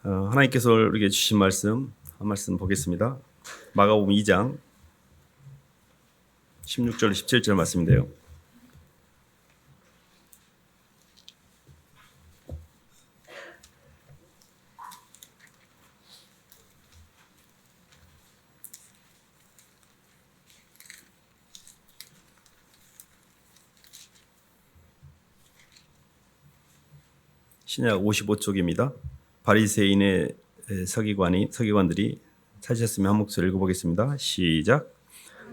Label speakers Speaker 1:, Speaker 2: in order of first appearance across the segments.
Speaker 1: 하나님께서 우리에게 주신 말씀 한 말씀 보겠습니다. 마가복음 2장 16절 17절 말씀인데요. 신약 55쪽입니다. 바리새인의 서기관들이 찾으셨으면 한 목소리 읽어보겠습니다. 시작.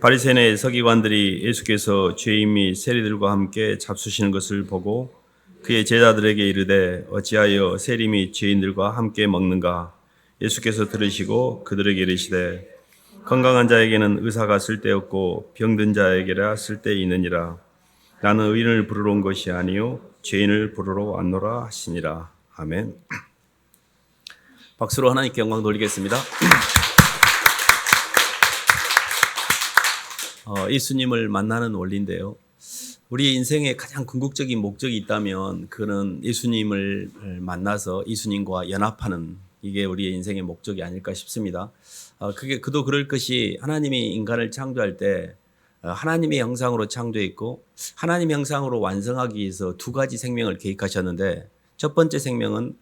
Speaker 1: 바리새인의 서기관들이 예수께서 죄인 및 세리들과 함께 잡수시는 것을 보고 그의 제자들에게 이르되 어찌하여 세리 및 죄인들과 함께 먹는가? 예수께서 들으시고 그들에게 이르시되 건강한 자에게는 의사가 쓸데없고 병든 자에게라 쓸데있느니라. 나는 의인을 부르러 온 것이 아니요 죄인을 부르러 왔노라 하시니라. 아멘. 박수로 하나님께 영광 돌리겠습니다. 예수님을 만나는 원리인데요. 우리의 인생에 가장 궁극적인 목적이 있다면 그는 예수님을 만나서 예수님과 연합하는, 이게 우리의 인생의 목적이 아닐까 싶습니다. 그도 그럴 것이, 하나님이 인간을 창조할 때 하나님의 형상으로 창조했고 하나님의 형상으로 완성하기 위해서 두 가지 생명을 계획하셨는데, 첫 번째 생명은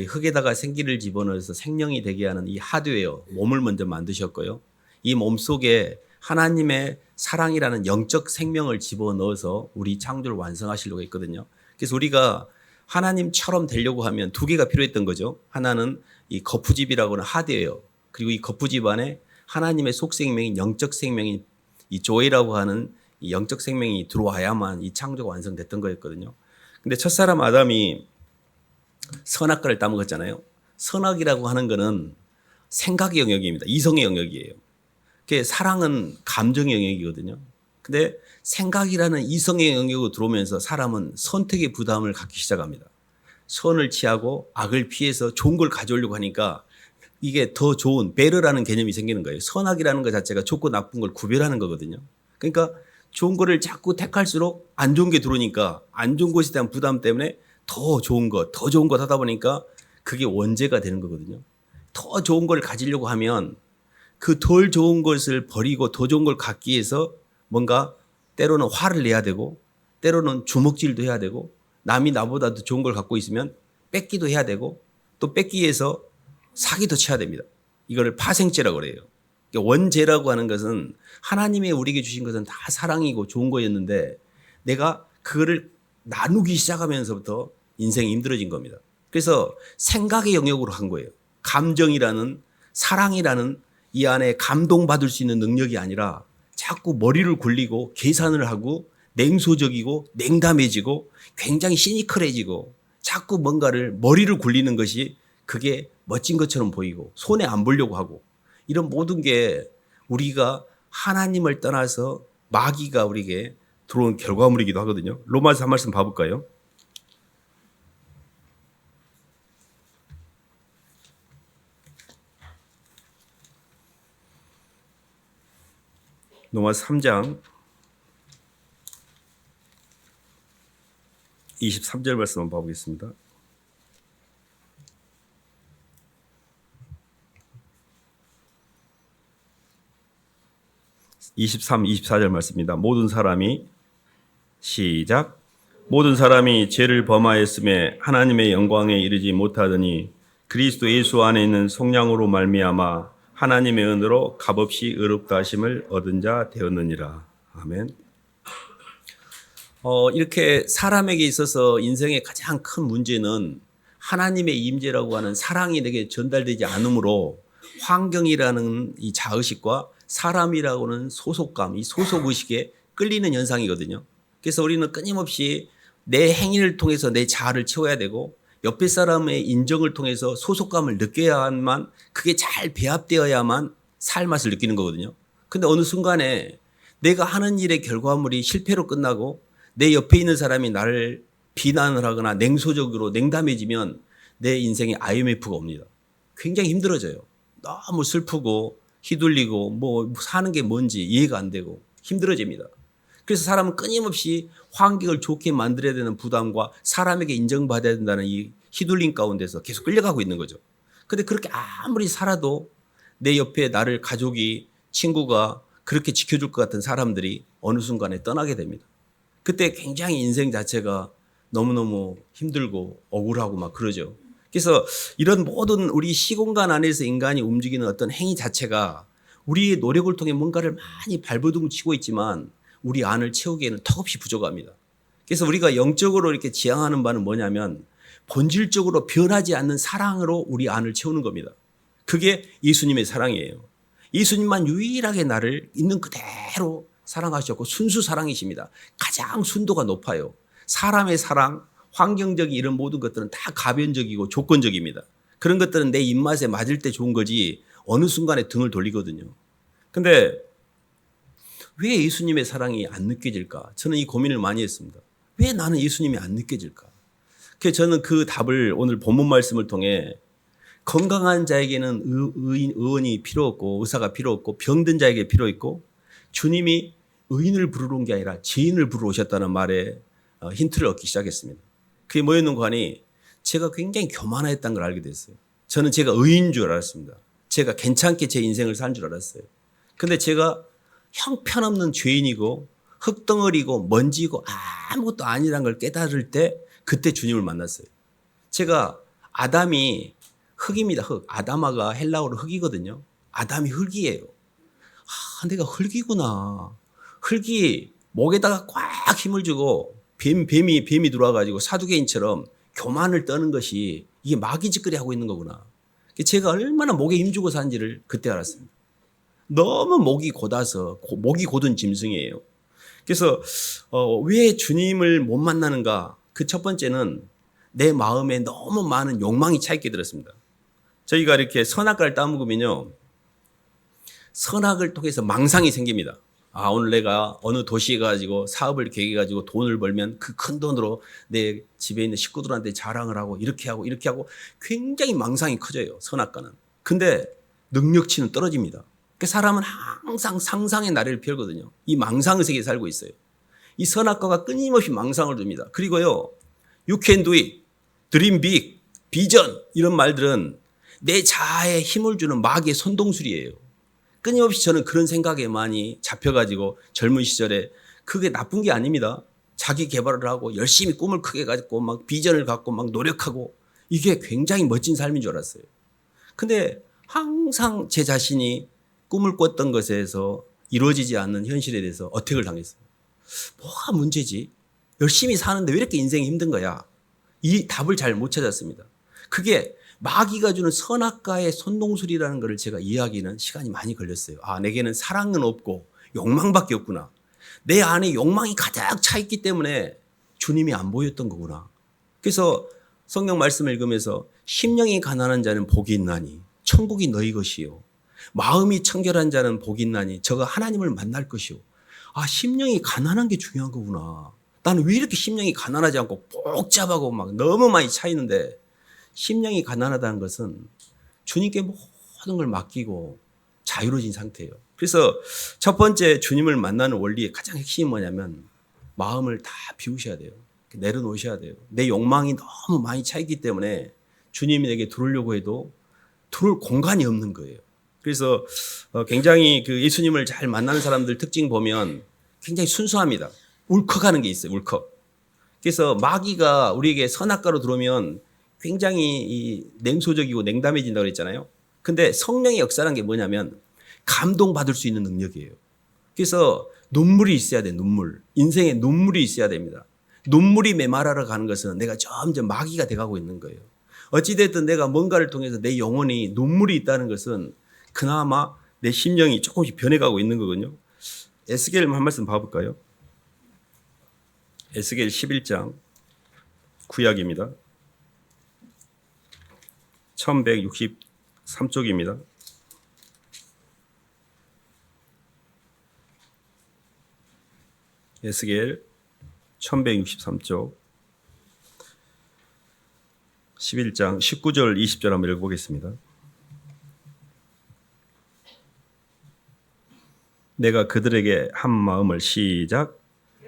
Speaker 1: 흙에다가 생기를 집어넣어서 생명이 되게 하는 이 하드웨어, 몸을 먼저 만드셨고요. 이 몸 속에 하나님의 사랑이라는 영적 생명을 집어넣어서 우리 창조를 완성하시려고 했거든요. 그래서 우리가 하나님처럼 되려고 하면 두 개가 필요했던 거죠. 하나는 이 거푸집이라고 하는 하드웨어, 그리고 이 거푸집 안에 하나님의 속생명인 영적 생명인 이 조이라고 하는 이 영적 생명이 들어와야만 이 창조가 완성됐던 거였거든요. 근데 첫사람 아담이 선악과를 따먹었잖아요. 선악이라고 하는 거는 생각의 영역입니다. 이성의 영역이에요. 사랑은 감정의 영역이거든요. 근데 생각이라는 이성의 영역으로 들어오면서 사람은 선택의 부담을 갖기 시작합니다. 선을 취하고 악을 피해서 좋은 걸 가져오려고 하니까 이게 더 좋은 베러라는 개념이 생기는 거예요. 선악이라는 것 자체가 좋고 나쁜 걸 구별하는 거거든요. 그러니까 좋은 거를 자꾸 택할수록 안 좋은 게 들어오니까 안 좋은 것에 대한 부담 때문에 더 좋은 것 하다 보니까 그게 원죄가 되는 거거든요. 더 좋은 걸 가지려고 하면 그 덜 좋은 것을 버리고 더 좋은 걸 갖기 위해서 뭔가 때로는 화를 내야 되고, 때로는 주먹질도 해야 되고, 남이 나보다 더 좋은 걸 갖고 있으면 뺏기도 해야 되고, 또 뺏기 위해서 사기도 쳐야 됩니다. 이거를 파생죄라고 그래요. 원죄라고 하는 것은 하나님이 우리에게 주신 것은 다 사랑이고 좋은 거였는데 내가 그거를 나누기 시작하면서부터 인생이 힘들어진 겁니다. 그래서 생각의 영역으로 한 거예요. 감정이라는, 사랑이라는 이 안에 감동받을 수 있는 능력이 아니라 자꾸 머리를 굴리고 계산을 하고 냉소적이고 냉담해지고 굉장히 시니컬해지고 자꾸 뭔가를 머리를 굴리는 것이 그게 멋진 것처럼 보이고 손해 안 보려고 하고, 이런 모든 게 우리가 하나님을 떠나서 마귀가 우리에게 들어온 결과물이기도 하거든요. 로마서 한 말씀 봐볼까요? 로마서 3장 23절 말씀 한번 봐보겠습니다. 23, 24절 말씀입니다. 모든 사람이, 시작. 모든 사람이 죄를 범하였음에 하나님의 영광에 이르지 못하더니 그리스도 예수 안에 있는 속량으로 말미암아 하나님의 은혜로 값없이 의롭다 하심을 얻은 자 되었느니라. 아멘. 이렇게 사람에게 있어서 인생의 가장 큰 문제는 하나님의 임재라고 하는 사랑이 내게 전달되지 않으므로 환경이라는 이 자의식과 사람이라고는 소속감, 이 소속의식에 끌리는 현상이거든요. 그래서 우리는 끊임없이 내 행위를 통해서 내 자아를 채워야 되고, 옆에 사람의 인정을 통해서 소속감을 느껴야만, 그게 잘 배합되어야만 살맛을 느끼는 거거든요. 근데 어느 순간에 내가 하는 일의 결과물이 실패로 끝나고 내 옆에 있는 사람이 나를 비난을 하거나 냉소적으로 냉담해지면 내 인생에 IMF가 옵니다. 굉장히 힘들어져요. 너무 슬프고 휘둘리고 뭐 사는 게 뭔지 이해가 안 되고 힘들어집니다. 그래서 사람은 끊임없이 환경을 좋게 만들어야 되는 부담과 사람에게 인정받아야 된다는 이 휘둘림 가운데서 계속 끌려가고 있는 거죠. 근데 그렇게 아무리 살아도 내 옆에 나를 가족이 친구가 그렇게 지켜줄 것 같은 사람들이 어느 순간에 떠나게 됩니다. 그때 굉장히 인생 자체가 너무너무 힘들고 억울하고 막 그러죠. 그래서 이런 모든 우리 시공간 안에서 인간이 움직이는 어떤 행위 자체가 우리의 노력을 통해 뭔가를 많이 발버둥 치고 있지만 우리 안을 채우기에는 턱없이 부족합니다. 그래서 우리가 영적으로 이렇게 지향하는 바는 뭐냐면 본질적으로 변하지 않는 사랑으로 우리 안을 채우는 겁니다. 그게 예수님의 사랑이에요. 예수님만 유일하게 나를 있는 그대로 사랑하셨고 순수 사랑이십니다. 가장 순도가 높아요. 사람의 사랑, 환경적인 이런 모든 것들은 다 가변적이고 조건적입니다. 그런 것들은 내 입맛에 맞을 때 좋은 거지 어느 순간에 등을 돌리거든요. 근데 왜 예수님의 사랑이 안 느껴질까? 저는 이 고민을 많이 했습니다. 왜 나는 예수님이 안 느껴질까? 그래서 저는 그 답을 오늘 본문 말씀을 통해 건강한 자에게는 의원이 필요 없고 의사가 필요 없고 병든 자에게 필요 있고 주님이 의인을 부르러 온 게 아니라 죄인을 부르러 오셨다는 말에 힌트를 얻기 시작했습니다. 그게 뭐였는가 하니 제가 굉장히 교만했다는 걸 알게 됐어요. 저는 제가 의인인 줄 알았습니다. 제가 괜찮게 제 인생을 산 줄 알았어요. 근데 제가 형편없는 죄인이고 흙덩어리고 먼지고 아무것도 아니라는 걸 깨달을 때 그때 주님을 만났어요. 제가 아담이 흙입니다. 흙. 아담아가 헬라어로 흙이거든요. 아담이 흙이에요. 내가 흙이구나. 흙이 목에다가 꽉 힘을 주고 뱀이 들어와가지고 사두개인처럼 교만을 떠는 것이 이게 마귀짓거리 하고 있는 거구나. 제가 얼마나 목에 힘주고 산지를 그때 알았습니다. 너무 목이 곧아서 목이 곧은 짐승이에요. 그래서 왜 주님을 못 만나는가? 그 첫 번째는 내 마음에 너무 많은 욕망이 차 있게 들었습니다. 저희가 이렇게 선악과를 따먹으면요, 선악을 통해서 망상이 생깁니다. 오늘 내가 어느 도시에 가지고 사업을 계획해가지고 돈을 벌면 그 큰 돈으로 내 집에 있는 식구들한테 자랑을 하고 이렇게 하고 굉장히 망상이 커져요. 선악과는. 근데 능력치는 떨어집니다. 그 사람은 항상 상상의 나래를 펼거든요. 이 망상의 세계에 살고 있어요. 이 선악과가 끊임없이 망상을 줍니다. 그리고요, you can do it, dream big, 비전 이런 말들은 내 자아에 힘을 주는 마귀의 선동술이에요. 끊임없이 저는 그런 생각에 많이 잡혀가지고 젊은 시절에 그게 나쁜 게 아닙니다. 자기 개발을 하고 열심히 꿈을 크게 가지고 막 비전을 갖고 막 노력하고 이게 굉장히 멋진 삶인 줄 알았어요. 근데 항상 제 자신이 꿈을 꿨던 것에서 이루어지지 않는 현실에 대해서 어택을 당했어요. 뭐가 문제지? 열심히 사는데 왜 이렇게 인생이 힘든 거야? 이 답을 잘 못 찾았습니다. 그게 마귀가 주는 선악과의 선동술이라는 것을 제가 이해하기는 시간이 많이 걸렸어요. 내게는 사랑은 없고 욕망밖에 없구나. 내 안에 욕망이 가득 차 있기 때문에 주님이 안 보였던 거구나. 그래서 성경 말씀을 읽으면서 심령이 가난한 자는 복이 있나니 천국이 너희 것이요. 마음이 청결한 자는 복이 있나니 저가 하나님을 만날 것이요. 심령이 가난한 게 중요한 거구나. 나는 왜 이렇게 심령이 가난하지 않고 복잡하고 막 너무 많이 차 있는데 심령이 가난하다는 것은 주님께 모든 걸 맡기고 자유로워진 상태예요. 그래서 첫 번째 주님을 만나는 원리의 가장 핵심이 뭐냐면 마음을 다 비우셔야 돼요. 내려놓으셔야 돼요. 내 욕망이 너무 많이 차 있기 때문에 주님이 내게 들어오려고 해도 들어올 공간이 없는 거예요. 그래서 굉장히 그 예수님을 잘 만나는 사람들 특징 보면 굉장히 순수합니다. 울컥하는 게 있어요. 울컥. 그래서 마귀가 우리에게 선악과로 들어오면 굉장히 이 냉소적이고 냉담해진다고 그랬잖아요. 근데 성령의 역사라는 게 뭐냐면 감동받을 수 있는 능력이에요. 그래서 눈물이 있어야 돼. 눈물. 인생에 눈물이 있어야 됩니다. 눈물이 메말하러 가는 것은 내가 점점 마귀가 돼가고 있는 거예요. 어찌됐든 내가 뭔가를 통해서 내 영혼이 눈물이 있다는 것은 그나마 내 심령이 조금씩 변해가고 있는 거거든요. 에스겔 한 말씀 봐볼까요? 에스겔 11장 구약입니다. 1163쪽입니다. 에스겔 1163쪽 11장 19절 20절 한번 읽어보겠습니다. 내가 그들에게 한 마음을 시작.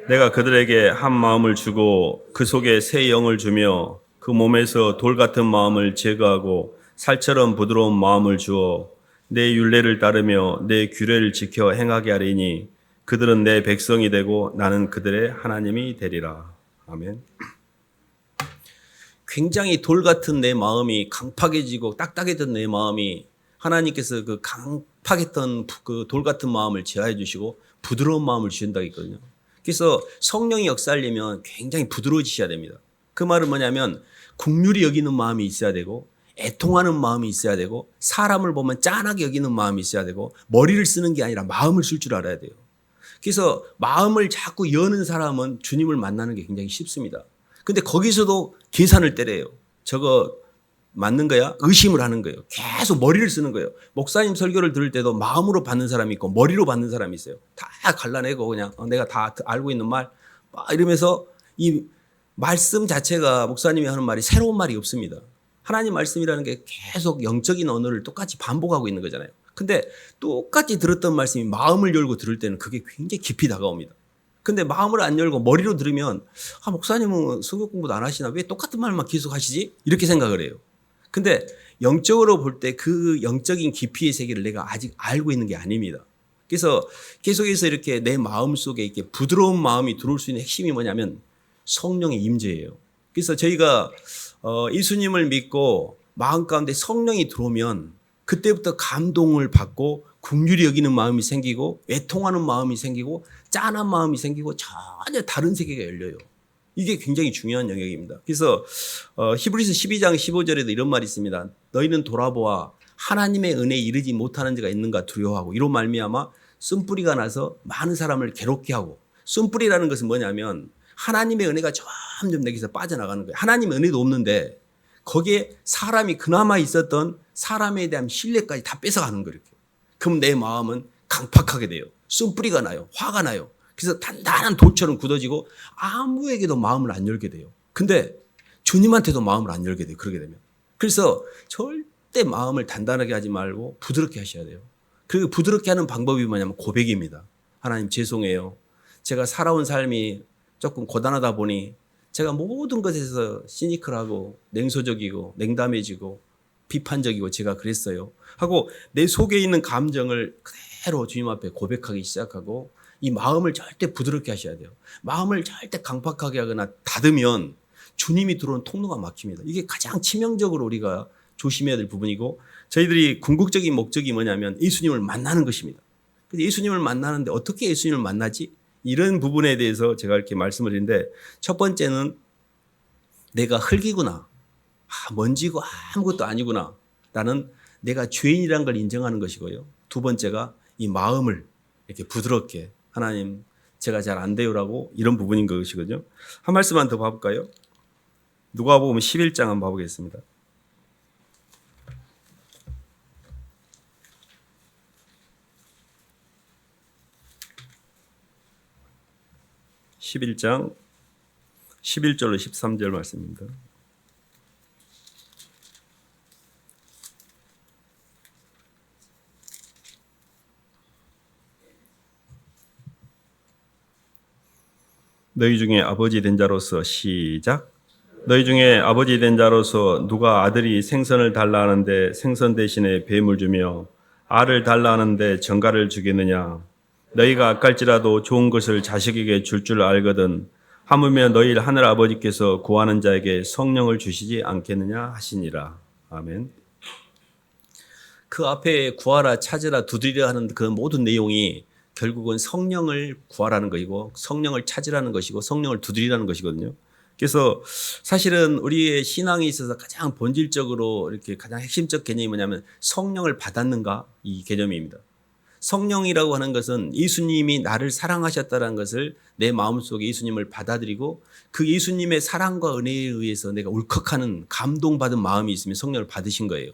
Speaker 1: 내가 그들에게 한 마음을 주고 그 속에 새 영을 주며 그 몸에서 돌 같은 마음을 제거하고 살처럼 부드러운 마음을 주어 내 율례를 따르며 내 규례를 지켜 행하게 하리니 그들은 내 백성이 되고 나는 그들의 하나님이 되리라. 아멘. 굉장히 돌 같은 내 마음이 강팍해지고 딱딱해졌던 내 마음이 하나님께서 그 강팍했던 그 돌 같은 마음을 제하해 주시고 부드러운 마음을 주신다고 했거든요. 그래서 성령이 역사하려면 굉장히 부드러워지셔야 됩니다. 그 말은 뭐냐면 긍휼히 여기는 마음이 있어야 되고 애통하는 마음이 있어야 되고 사람을 보면 짠하게 여기는 마음이 있어야 되고 머리를 쓰는 게 아니라 마음을 쓸 줄 알아야 돼요. 그래서 마음을 자꾸 여는 사람은 주님을 만나는 게 굉장히 쉽습니다. 근데 거기서도 계산을 때려요. 저거 맞는 거야? 의심을 하는 거예요. 계속 머리를 쓰는 거예요. 목사님 설교를 들을 때도 마음으로 받는 사람이 있고 머리로 받는 사람이 있어요. 다 갈라내고 그냥 내가 다 알고 있는 말 막 이러면서 이 말씀 자체가 목사님이 하는 말이 새로운 말이 없습니다. 하나님 말씀이라는 게 계속 영적인 언어를 똑같이 반복하고 있는 거잖아요. 근데 똑같이 들었던 말씀이 마음을 열고 들을 때는 그게 굉장히 깊이 다가옵니다. 근데 마음을 안 열고 머리로 들으면 목사님은 성경 공부도 안 하시나 왜 똑같은 말만 계속 하시지? 이렇게 생각을 해요. 근데 영적으로 볼 때 그 영적인 깊이의 세계를 내가 아직 알고 있는 게 아닙니다. 그래서 계속해서 이렇게 내 마음 속에 이렇게 부드러운 마음이 들어올 수 있는 핵심이 뭐냐면 성령의 임재예요. 그래서 저희가 예수님을 믿고 마음 가운데 성령이 들어오면 그때부터 감동을 받고 긍휼히 여기는 마음이 생기고 애통하는 마음이 생기고 짠한 마음이 생기고 전혀 다른 세계가 열려요. 이게 굉장히 중요한 영역입니다. 그래서 히브리서 12장 15절에도 이런 말이 있습니다. 너희는 돌아보아 하나님의 은혜에 이르지 못하는 자가 있는가 두려워하고 이로 말미암아 쓴뿌리가 나서 많은 사람을 괴롭게 하고 쓴뿌리라는 것은 뭐냐면 하나님의 은혜가 점점 내게서 빠져나가는 거예요. 하나님의 은혜도 없는데 거기에 사람이 그나마 있었던 사람에 대한 신뢰까지 다 뺏어가는 거예요. 그럼 내 마음은 강팍하게 돼요. 쓴뿌리가 나요. 화가 나요. 그래서 단단한 돌처럼 굳어지고 아무에게도 마음을 안 열게 돼요. 근데 주님한테도 마음을 안 열게 돼요. 그러게 되면. 그래서 절대 마음을 단단하게 하지 말고 부드럽게 하셔야 돼요. 그리고 부드럽게 하는 방법이 뭐냐면 고백입니다. 하나님 죄송해요. 제가 살아온 삶이 조금 고단하다 보니 제가 모든 것에서 시니컬하고 냉소적이고 냉담해지고 비판적이고 제가 그랬어요. 하고 내 속에 있는 감정을 그대로 주님 앞에 고백하기 시작하고 이 마음을 절대 부드럽게 하셔야 돼요. 마음을 절대 강팍하게 하거나 닫으면 주님이 들어오는 통로가 막힙니다. 이게 가장 치명적으로 우리가 조심해야 될 부분이고 저희들이 궁극적인 목적이 뭐냐면 예수님을 만나는 것입니다. 근데 예수님을 만나는데 어떻게 예수님을 만나지? 이런 부분에 대해서 제가 이렇게 말씀을 드리는데 첫 번째는 내가 흙이구나. 먼지고 아무것도 아니구나. 라는 내가 죄인이라는 걸 인정하는 것이고요. 두 번째가 이 마음을 이렇게 부드럽게 하나님 제가 잘 안 돼요라고 이런 부분인 것이거든요. 한 말씀만 더 봐볼까요? 누가복음 11장 한번 봐보겠습니다. (11장) 11절로 13절 말씀입니다. 너희 중에 아버지 된 자로서 시작. 너희 중에 아버지 된 자로서 누가 아들이 생선을 달라 하는데 생선 대신에 뱀을 주며 알을 달라 하는데 정갈을 주겠느냐. 너희가 악할지라도 좋은 것을 자식에게 줄 알거든 하물며 너희 하늘 아버지께서 구하는 자에게 성령을 주시지 않겠느냐 하시니라. 아멘. 그 앞에 구하라 찾으라 두드리라 하는 그 모든 내용이 결국은 성령을 구하라는 것이고 성령을 찾으라는 것이고 성령을 두드리라는 것이거든요. 그래서 사실은 우리의 신앙에 있어서 가장 본질적으로 이렇게 가장 핵심적 개념이 뭐냐면 성령을 받았는가 이 개념입니다. 성령이라고 하는 것은 예수님이 나를 사랑하셨다는 것을 내 마음속에 예수님을 받아들이고 그 예수님의 사랑과 은혜에 의해서 내가 울컥하는 감동받은 마음이 있으면 성령을 받으신 거예요.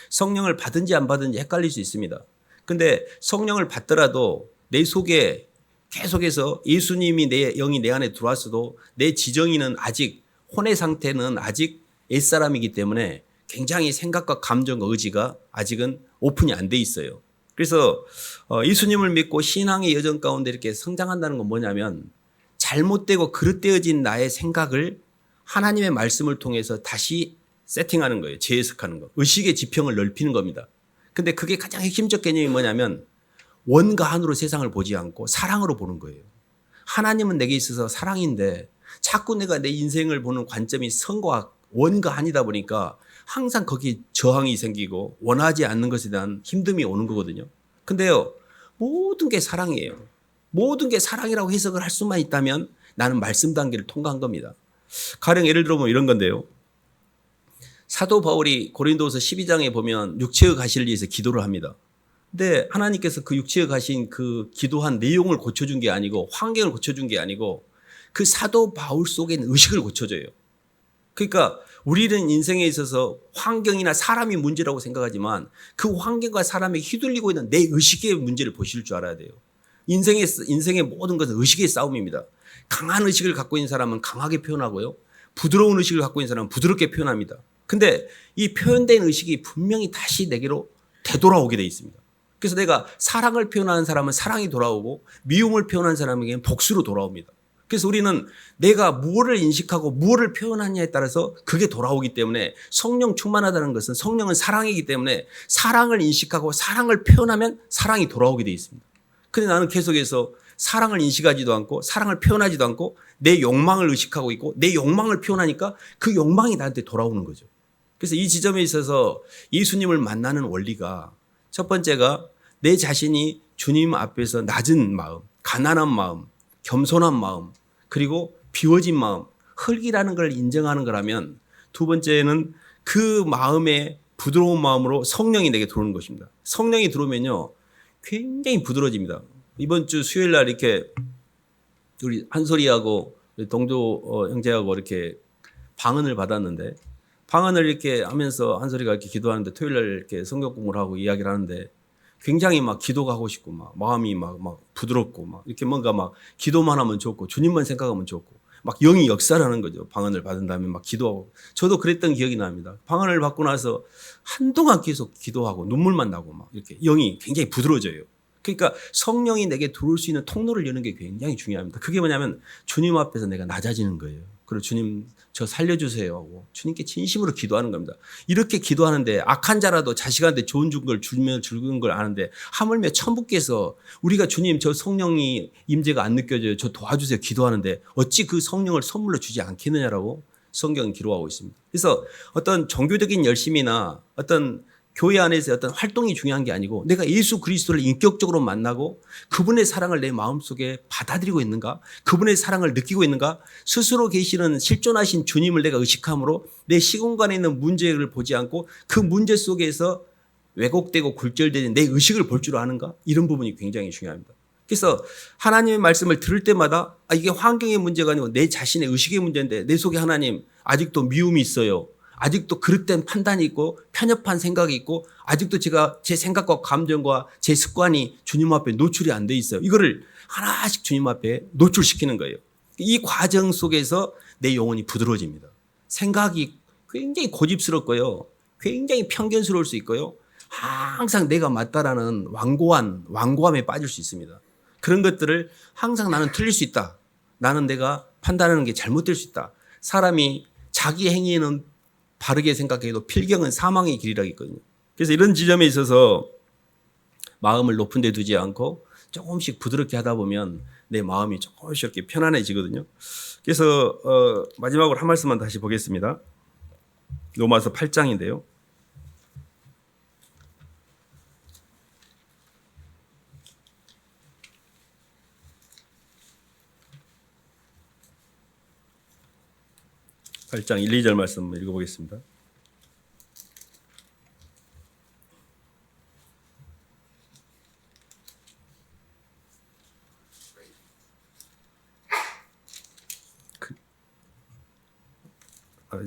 Speaker 1: 성령을 받은지 안 받은지 헷갈릴 수 있습니다. 근데 성령을 받더라도 내 속에 계속해서 예수님이 내 영이 내 안에 들어왔어도 내 지정이는 아직 혼의 상태는 아직 옛사람이기 때문에 굉장히 생각과 감정과 의지가 아직은 오픈이 안 돼 있어요. 그래서 예수님을 믿고 신앙의 여정 가운데 이렇게 성장한다는 건 뭐냐면 잘못되고 그릇되어진 나의 생각을 하나님의 말씀을 통해서 다시 세팅하는 거예요. 재해석하는 거. 의식의 지평을 넓히는 겁니다. 근데 그게 가장 핵심적 개념이 뭐냐면 원과한으로 세상을 보지 않고 사랑으로 보는 거예요. 하나님은 내게 있어서 사랑인데 자꾸 내가 내 인생을 보는 관점이 선과 원과 한이다 보니까 항상 거기에 저항이 생기고 원하지 않는 것에 대한 힘듦이 오는 거거든요. 근데요, 모든 게 사랑이에요. 모든 게 사랑이라고 해석을 할 수만 있다면 나는 말씀 단계를 통과한 겁니다. 가령 예를 들어보면 이런 건데요. 사도 바울이 고린도서 12장에 보면 육체의 가시를 위해서 기도를 합니다. 근데 하나님께서 그 육체에 가신 그 기도한 내용을 고쳐준 게 아니고 환경을 고쳐준 게 아니고 그 사도 바울 속에 있는 의식을 고쳐줘요. 그러니까 우리는 인생에 있어서 환경이나 사람이 문제라고 생각하지만 그 환경과 사람이 휘둘리고 있는 내 의식의 문제를 보실 줄 알아야 돼요. 인생의 모든 것은 의식의 싸움입니다. 강한 의식을 갖고 있는 사람은 강하게 표현하고요. 부드러운 의식을 갖고 있는 사람은 부드럽게 표현합니다. 근데 이 표현된 의식이 분명히 다시 내게로 되돌아오게 돼 있습니다. 그래서 내가 사랑을 표현하는 사람은 사랑이 돌아오고 미움을 표현하는 사람에게는 복수로 돌아옵니다. 그래서 우리는 내가 무엇을 인식하고 무엇을 표현하느냐에 따라서 그게 돌아오기 때문에 성령 충만하다는 것은 성령은 사랑이기 때문에 사랑을 인식하고 사랑을 표현하면 사랑이 돌아오게 돼 있습니다. 근데 나는 계속해서 사랑을 인식하지도 않고 사랑을 표현하지도 않고 내 욕망을 의식하고 있고 내 욕망을 표현하니까 그 욕망이 나한테 돌아오는 거죠. 그래서 이 지점에 있어서 예수님을 만나는 원리가 첫 번째가 내 자신이 주님 앞에서 낮은 마음, 가난한 마음, 겸손한 마음, 그리고 비워진 마음, 흙이라는 걸 인정하는 거라면 두 번째는 그 마음의 부드러운 마음으로 성령이 내게 들어오는 것입니다. 성령이 들어오면요 굉장히 부드러워집니다. 이번 주 수요일 날 이렇게 우리 한솔이하고 동조 형제하고 이렇게 방언을 받았는데 방언을 이렇게 하면서 한솔이가 이렇게 기도하는데 토요일 날 이렇게 성경 공부를 하고 이야기를 하는데 굉장히 막 기도가 하고 싶고 막 마음이 막 부드럽고 막 이렇게 뭔가 막 기도만 하면 좋고 주님만 생각하면 좋고 막 영이 역사를 하는 거죠. 방언을 받은 다음에 막 기도하고 저도 그랬던 기억이 납니다. 방언을 받고 나서 한동안 계속 기도하고 눈물만 나고 막 이렇게 영이 굉장히 부드러워져요. 그러니까 성령이 내게 들어올 수 있는 통로를 여는 게 굉장히 중요합니다. 그게 뭐냐면 주님 앞에서 내가 낮아지는 거예요. 그리고 주님 저 살려주세요 하고 주님께 진심으로 기도하는 겁니다. 이렇게 기도하는데 악한 자라도 자식한테 좋은 걸 주면 주는 걸 아는데 하물며 천부께서 우리가 주님 저 성령이 임재가 안 느껴져요. 저 도와주세요 기도하는데 어찌 그 성령을 선물로 주지 않겠느냐라고 성경은 기록하고 있습니다. 그래서 어떤 종교적인 열심이나 어떤 교회 안에서 어떤 활동이 중요한 게 아니고 내가 예수 그리스도를 인격적으로 만나고 그분의 사랑을 내 마음속에 받아들이고 있는가? 그분의 사랑을 느끼고 있는가? 스스로 계시는 실존하신 주님을 내가 의식함으로 내 시공간에 있는 문제를 보지 않고 그 문제 속에서 왜곡되고 굴절되는 내 의식을 볼 줄 아는가? 이런 부분이 굉장히 중요합니다. 그래서 하나님의 말씀을 들을 때마다 이게 환경의 문제가 아니고 내 자신의 의식의 문제인데 내 속에 하나님 아직도 미움이 있어요. 아직도 그릇된 판단이 있고 편협한 생각이 있고 아직도 제가 제 생각과 감정과 제 습관이 주님 앞에 노출이 안 돼 있어요. 이거를 하나씩 주님 앞에 노출시키는 거예요. 이 과정 속에서 내 영혼이 부드러워집니다. 생각이 굉장히 고집스럽고요. 굉장히 편견스러울 수 있고요. 항상 내가 맞다라는 완고함에 빠질 수 있습니다. 그런 것들을 항상 나는 틀릴 수 있다. 나는 내가 판단하는 게 잘못될 수 있다. 사람이 자기 행위에는 바르게 생각해도 필경은 사망의 길이라고 있거든요. 그래서 이런 지점에 있어서 마음을 높은 데 두지 않고 조금씩 부드럽게 하다 보면 내 마음이 조금씩 이렇게 편안해지거든요. 그래서 마지막으로 한 말씀만 다시 보겠습니다. 로마서 8장인데요. (8장) 1, 2절 말씀 읽어보겠습니다.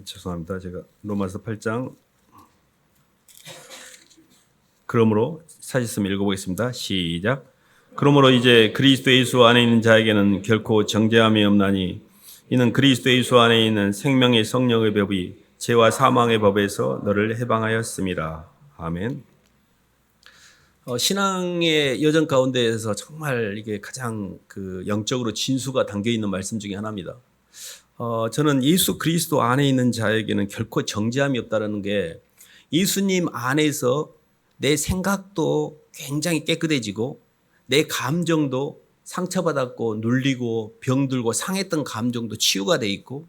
Speaker 1: 죄송합니다. 제가 로마서 8장 그러므로 사실씀 읽어보겠습니다. 시작. 그러므로 이제 그리스도 예수 안에 있는 자에게는 결코 정죄함이 없나니 이는 그리스도 예수 안에 있는 생명의 성령의 법이 죄와 사망의 법에서 너를 해방하였음이라. 아멘. 신앙의 여정 가운데에서 정말 이게 가장 그 영적으로 진수가 담겨 있는 말씀 중에 하나입니다. 저는 예수 그리스도 안에 있는 자에게는 결코 정죄함이 없다는 게 예수님 안에서 내 생각도 굉장히 깨끗해지고 내 감정도 상처받았고 눌리고 병들고 상했던 감정도 치유가 돼 있고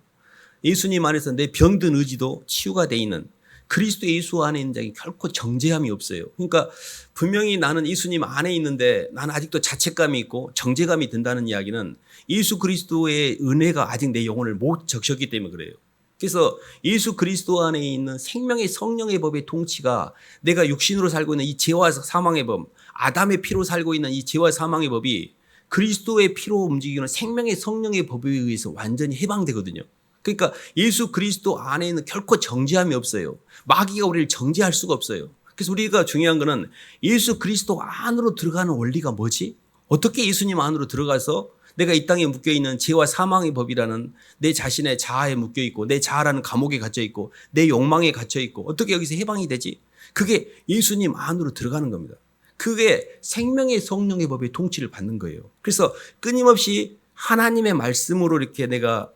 Speaker 1: 예수님 안에서 내 병든 의지도 치유가 돼 있는 그리스도 예수 안에 있는 자에게 결코 정죄함이 없어요. 그러니까 분명히 나는 예수님 안에 있는데 나는 아직도 자책감이 있고 정죄감이 든다는 이야기는 예수 그리스도의 은혜가 아직 내 영혼을 못 적셨기 때문에 그래요. 그래서 예수 그리스도 안에 있는 생명의 성령의 법의 통치가 내가 육신으로 살고 있는 이 죄와 사망의 법, 아담의 피로 살고 있는 이 죄와 사망의 법이 그리스도의 피로 움직이는 생명의 성령의 법에 의해서 완전히 해방되거든요. 그러니까 예수 그리스도 안에는 결코 정죄함이 없어요. 마귀가 우리를 정죄할 수가 없어요. 그래서 우리가 중요한 거는 예수 그리스도 안으로 들어가는 원리가 뭐지? 어떻게 예수님 안으로 들어가서 내가 이 땅에 묶여있는 죄와 사망의 법이라는 내 자신의 자아에 묶여있고 내 자아라는 감옥에 갇혀있고 내 욕망에 갇혀있고 어떻게 여기서 해방이 되지? 그게 예수님 안으로 들어가는 겁니다. 그게 생명의 성령의 법의 통치를 받는 거예요. 그래서 끊임없이 하나님의 말씀으로 이렇게 내가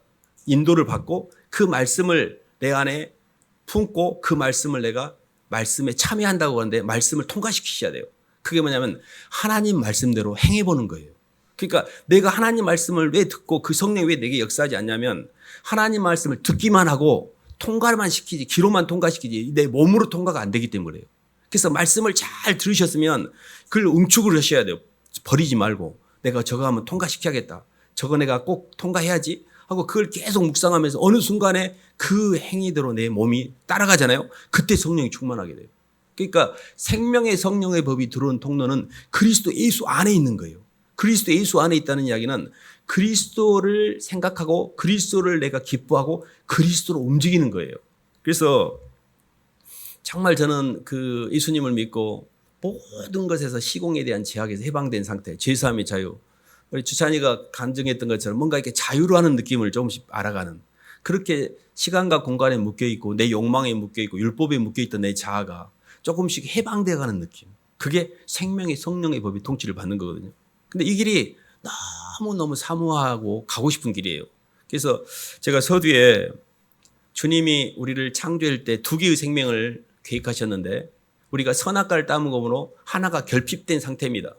Speaker 1: 인도를 받고 그 말씀을 내 안에 품고 그 말씀을 내가 말씀에 참여한다고 하는데 말씀을 통과시키셔야 돼요. 그게 뭐냐면 하나님 말씀대로 행해보는 거예요. 그러니까 내가 하나님 말씀을 왜 듣고 그 성령이 왜 내게 역사하지 않냐면 하나님 말씀을 듣기만 하고 통과만 시키지 귀로만 통과시키지 내 몸으로 통과가 안 되기 때문에 그래요. 그래서 말씀을 잘 들으셨으면 그걸 응축을 하셔야 돼요. 버리지 말고 내가 저거 하면 통과시켜야겠다. 저거 내가 꼭 통과해야지 하고 그걸 계속 묵상하면서 어느 순간에 그 행위대로 내 몸이 따라가잖아요. 그때 성령이 충만하게 돼요. 그러니까 생명의 성령의 법이 들어온 통로는 그리스도 예수 안에 있는 거예요. 그리스도 예수 안에 있다는 이야기는 그리스도를 생각하고 그리스도를 내가 기뻐하고 그리스도로 움직이는 거예요. 그래서 정말 저는 그 예수님을 믿고 모든 것에서 시공에 대한 제약에서 해방된 상태, 죄사함의 자유. 우리 주찬이가 간증했던 것처럼 뭔가 이렇게 자유로 하는 느낌을 조금씩 알아가는 그렇게 시간과 공간에 묶여있고 내 욕망에 묶여있고 율법에 묶여있던 내 자아가 조금씩 해방되어 가는 느낌. 그게 생명의 성령의 법이 통치를 받는 거거든요. 근데 이 길이 너무너무 사모하고 가고 싶은 길이에요. 그래서 제가 서두에 주님이 우리를 창조할 때 두 개의 생명을 계획하셨는데 우리가 선악과를 따먹음으로 하나가 결핍된 상태입니다.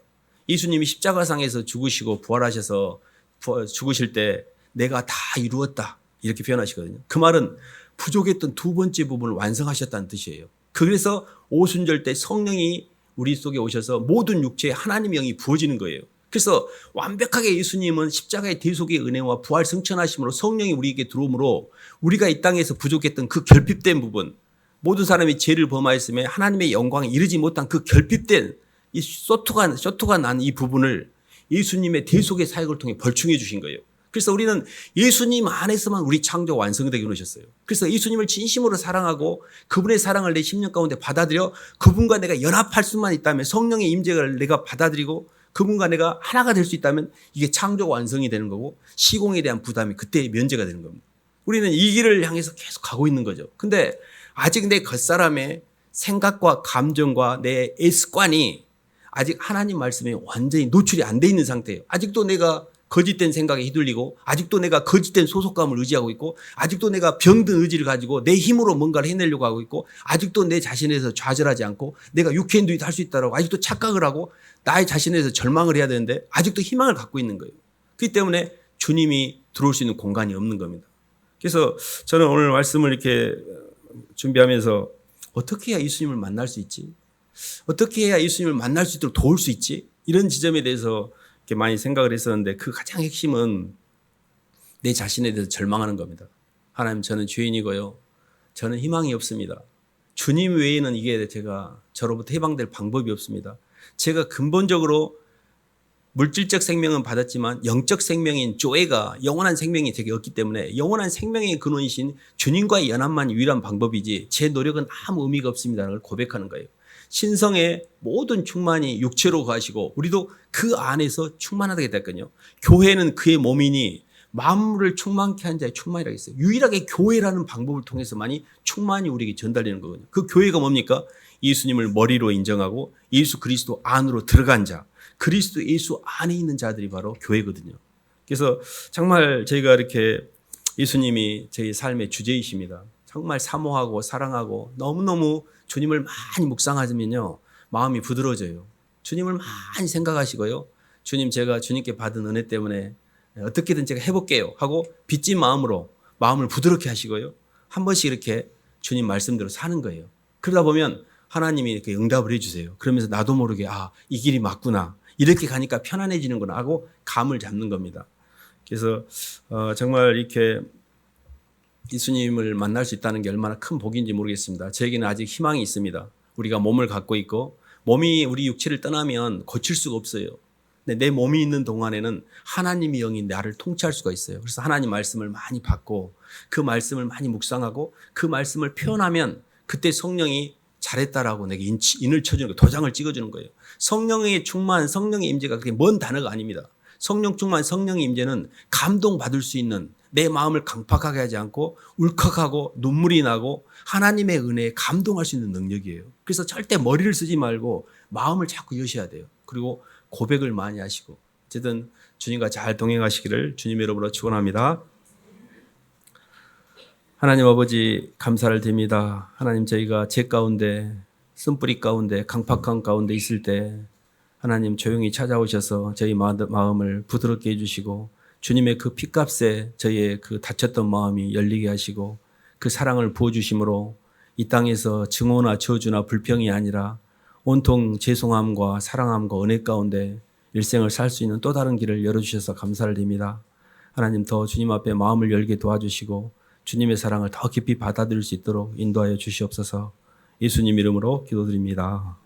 Speaker 1: 예수님이 십자가상에서 죽으시고 부활하셔서 죽으실 때 내가 다 이루었다 이렇게 표현하시거든요. 그 말은 부족했던 두 번째 부분을 완성하셨다는 뜻이에요. 그래서 오순절 때 성령이 우리 속에 오셔서 모든 육체에 하나님의 영이 부어지는 거예요. 그래서 완벽하게 예수님은 십자가의 대속의 은혜와 부활 승천하심으로 성령이 우리에게 들어오므로 우리가 이 땅에서 부족했던 그 결핍된 부분 모든 사람이 죄를 범하였음에 하나님의 영광에 이르지 못한 그 결핍된 이 쇼트가 난 이 부분을 예수님의 대속의 사역을 통해 벌충해 주신 거예요. 그래서 우리는 예수님 안에서만 우리 창조 완성되게 놓으셨어요. 그래서 예수님을 진심으로 사랑하고 그분의 사랑을 내 심령 가운데 받아들여 그분과 내가 연합할 수만 있다면 성령의 임재를 내가 받아들이고 그분과 내가 하나가 될 수 있다면 이게 창조 완성이 되는 거고 시공에 대한 부담이 그때 면제가 되는 겁니다. 우리는 이 길을 향해서 계속 가고 있는 거죠. 근데 아직 내 겉사람의 생각과 감정과 내 습관이 아직 하나님 말씀에 완전히 노출이 안 돼 있는 상태예요. 아직도 내가 거짓된 생각에 휘둘리고 아직도 내가 거짓된 소속감을 의지하고 있고 아직도 내가 병든 의지를 가지고 내 힘으로 뭔가를 해내려고 하고 있고 아직도 내 자신에서 좌절하지 않고 내가 유캔두잇 할 수 있다고 아직도 착각을 하고 나의 자신에서 절망을 해야 되는데 아직도 희망을 갖고 있는 거예요. 그렇기 때문에 주님이 들어올 수 있는 공간이 없는 겁니다. 그래서 저는 오늘 말씀을 이렇게 준비하면서 어떻게 해야 예수님을 만날 수 있지? 어떻게 해야 예수님을 만날 수 있도록 도울 수 있지? 이런 지점에 대해서 이렇게 많이 생각을 했었는데 그 가장 핵심은 내 자신에 대해서 절망하는 겁니다. 하나님 저는 죄인이고요. 저는 희망이 없습니다. 주님 외에는 이게 제가 저로부터 해방될 방법이 없습니다. 제가 근본적으로 물질적 생명은 받았지만 영적 생명인 조에가 영원한 생명이 제게 없기 때문에 영원한 생명의 근원이신 주님과의 연합만 유일한 방법이지 제 노력은 아무 의미가 없습니다라는 걸 고백하는 거예요. 신성의 모든 충만이 육체로 가시고 우리도 그 안에서 충만하게 됐거든요. 교회는 그의 몸이니 만물을 충만케 한 자의 충만이라고 했어요. 유일하게 교회라는 방법을 통해서만이 충만이 우리에게 전달되는 거거든요. 그 교회가 뭡니까? 예수님을 머리로 인정하고 예수 그리스도 안으로 들어간 자, 그리스도 예수 안에 있는 자들이 바로 교회거든요. 그래서 정말 저희가 이렇게 예수님이 저희 삶의 주제이십니다. 정말 사모하고 사랑하고 너무너무 주님을 많이 묵상하면요, 마음이 부드러워져요. 주님을 많이 생각하시고요. 주님, 제가 주님께 받은 은혜 때문에 어떻게든 제가 해볼게요 하고 빚진 마음으로 마음을 부드럽게 하시고요. 한 번씩 이렇게 주님 말씀대로 사는 거예요. 그러다 보면 하나님이 이렇게 응답을 해주세요. 그러면서 나도 모르게 이 길이 맞구나. 이렇게 가니까 편안해지는구나 하고 감을 잡는 겁니다. 그래서 정말 이렇게 예수님을 만날 수 있다는 게 얼마나 큰 복인지 모르겠습니다. 저에게는 아직 희망이 있습니다. 우리가 몸을 갖고 있고 몸이 우리 육체를 떠나면 고칠 수가 없어요. 근데 내 몸이 있는 동안에는 하나님의 영이 나를 통치할 수가 있어요. 그래서 하나님 말씀을 많이 받고 그 말씀을 많이 묵상하고 그 말씀을 표현하면 그때 성령이 잘했다라고 내게 인을 쳐주는 거예요. 도장을 찍어주는 거예요. 성령의 충만, 성령의 임재가 그게 먼 단어가 아닙니다. 성령 충만, 성령의 임재는 감동받을 수 있는, 내 마음을 강팍하게 하지 않고 울컥하고 눈물이 나고 하나님의 은혜에 감동할 수 있는 능력이에요. 그래서 절대 머리를 쓰지 말고 마음을 자꾸 여셔야 돼요. 그리고 고백을 많이 하시고, 어쨌든 주님과 잘 동행하시기를 주님의 이름으로 축원합니다. 하나님 아버지, 감사를 드립니다. 하나님, 저희가 죄 가운데, 쓴뿌리 가운데, 강팍한 가운데 있을 때 하나님 조용히 찾아오셔서 저희 마음을 부드럽게 해주시고 주님의 그 핏값에 저희의 그 다쳤던 마음이 열리게 하시고 그 사랑을 부어주심으로 이 땅에서 증오나 저주나 불평이 아니라 온통 죄송함과 사랑함과 은혜 가운데 일생을 살 수 있는 또 다른 길을 열어주셔서 감사를 드립니다. 하나님, 더 주님 앞에 마음을 열게 도와주시고 주님의 사랑을 더 깊이 받아들일 수 있도록 인도하여 주시옵소서. 예수님 이름으로 기도드립니다.